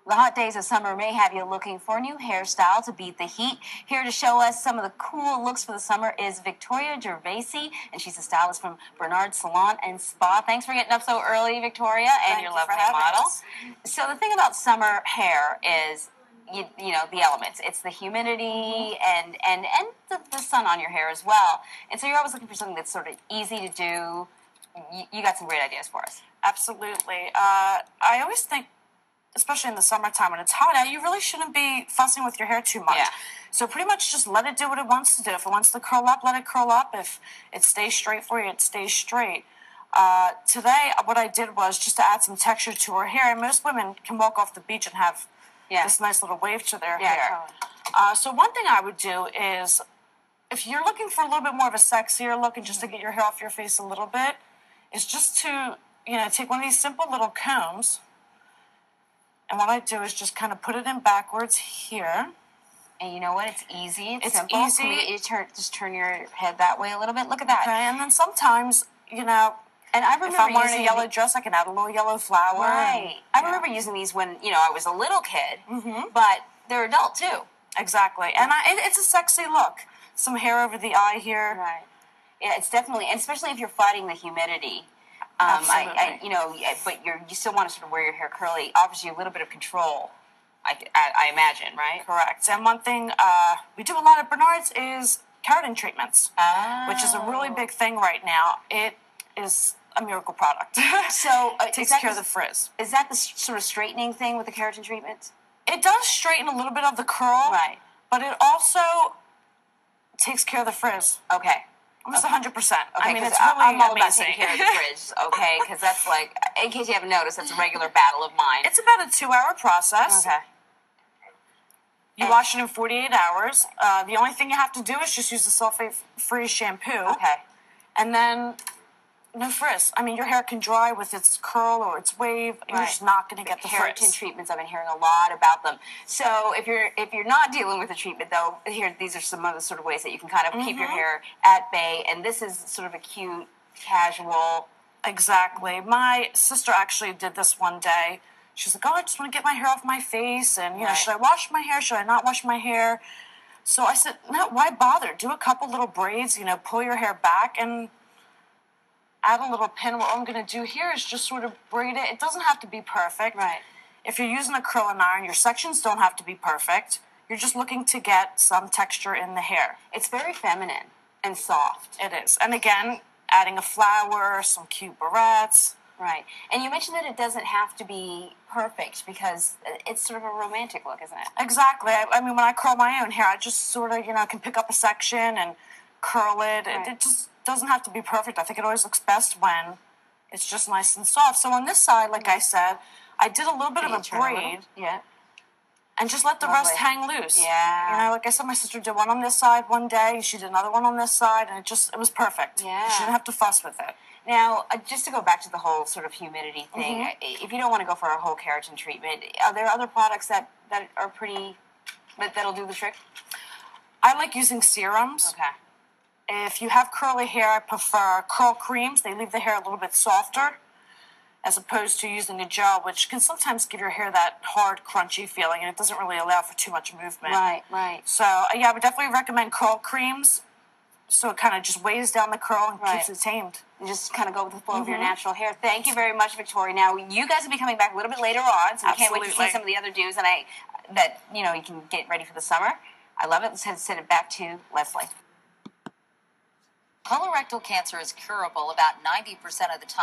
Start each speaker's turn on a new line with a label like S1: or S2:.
S1: The hot days of summer may have you looking for a new hairstyle to beat the heat. Here to show us some of the cool looks for the summer is Victoria Gervasi, and she's a stylist from Bernard Salon and Spa. Thanks for getting up so early, Victoria, and your lovely model. So the thing about summer hair is, you know, the elements. It's the humidity and the sun on your hair as well. And so you're always looking for something that's sort of easy to do. You got some great ideas for us.
S2: Absolutely. I always think, especially in the summertime when it's hot out, you really shouldn't be fussing with your hair too much.
S1: Yeah.
S2: So pretty much just let it do what it wants to do. If it wants to curl up, let it curl up. If it stays straight for you, it stays straight. Today, what I did was just to add some texture to her hair. And most women can walk off the beach and have this nice little wave to their hair. Totally. So one thing I would do is, if you're looking for a little bit more of a sexier look and just to get your hair off your face a little bit, is just to, take one of these simple little combs. And what I do is just kind of put it in backwards here.
S1: And you know what? It's easy. It's simple.
S2: Easy.
S1: Just turn your head that way a little bit. Look at that.
S2: Okay, and then sometimes,
S1: and I remember
S2: if I'm wearing a yellow dress, I can add a little yellow flower.
S1: Right. I remember using these when, I was a little kid. Mm-hmm. But they're adult, too.
S2: Exactly. And it's a sexy look. Some hair over the eye here.
S1: Right. Yeah, it's definitely, and especially if you're fighting the humidity.
S2: Absolutely.
S1: But you still want to sort of wear your hair curly. Offers you a little bit of control, I imagine, right?
S2: Correct. And one thing we do a lot at Bernard's is keratin treatments, which is a really big thing right now. It is a miracle product.
S1: So
S2: it takes care of the frizz.
S1: Is that the sort of straightening thing with the keratin treatments?
S2: It does straighten a little bit of the curl,
S1: right?
S2: But it also takes care of the frizz.
S1: Okay.
S2: Almost 100%.
S1: Okay,
S2: I mean, it's really
S1: I'm all
S2: amazing.
S1: about taking care of the frizz, okay? Because that's like, in case you haven't noticed, that's a regular battle of mine.
S2: It's about a 2-hour process.
S1: Okay.
S2: You wash it in 48 hours. The only thing you have to do is just use the sulfate-free shampoo.
S1: Okay.
S2: And then no frizz. I mean, your hair can dry with its curl or its wave, and you're just not going to get the frizz.
S1: Keratin treatments, I've been hearing a lot about them. So if you're not dealing with a treatment, though, these are some of the sort of ways that you can kind of keep your hair at bay. And this is sort of a cute, casual.
S2: Exactly. My sister actually did this one day. She's like, I just want to get my hair off my face, and should I wash my hair? Should I not wash my hair? So I said, no, why bother? Do a couple little braids, pull your hair back and add a little pin. What I'm going to do here is just sort of braid it. It doesn't have to be perfect.
S1: Right.
S2: If you're using a curling iron, your sections don't have to be perfect. You're just looking to get some texture in the hair.
S1: It's very feminine and soft.
S2: It is. And again, adding a flower, some cute barrettes.
S1: Right. And you mentioned that it doesn't have to be perfect because it's sort of a romantic look, isn't it?
S2: Exactly. I mean, when I curl my own hair, I just sort of, can pick up a section and curl it. Right. It just doesn't have to be perfect. I think it always looks best when it's just nice and soft. So on this side, like I said, I did a little bit of a braid.
S1: Yeah.
S2: And just let the rest hang loose.
S1: Yeah.
S2: Like I said, my sister did one on this side one day. She did another one on this side, and it was perfect.
S1: Yeah.
S2: You shouldn't have to fuss with it.
S1: Now, just to go back to the whole sort of humidity thing, if you don't want to go for a whole keratin treatment, are there other products that are that'll do the trick?
S2: I like using serums.
S1: Okay.
S2: If you have curly hair, I prefer curl creams. They leave the hair a little bit softer, as opposed to using a gel, which can sometimes give your hair that hard, crunchy feeling, and it doesn't really allow for too much movement.
S1: Right.
S2: So, I would definitely recommend curl creams, so it kind of just weighs down the curl and keeps it tamed.
S1: You just kind of go with the flow of your natural hair. Thank you very much, Victoria. Now, you guys will be coming back a little bit later on, so we can't wait to see some of the other do's that you can get ready for the summer. I love it. Let's send it back to Leslie.
S3: Colorectal cancer is curable about 90% of the time.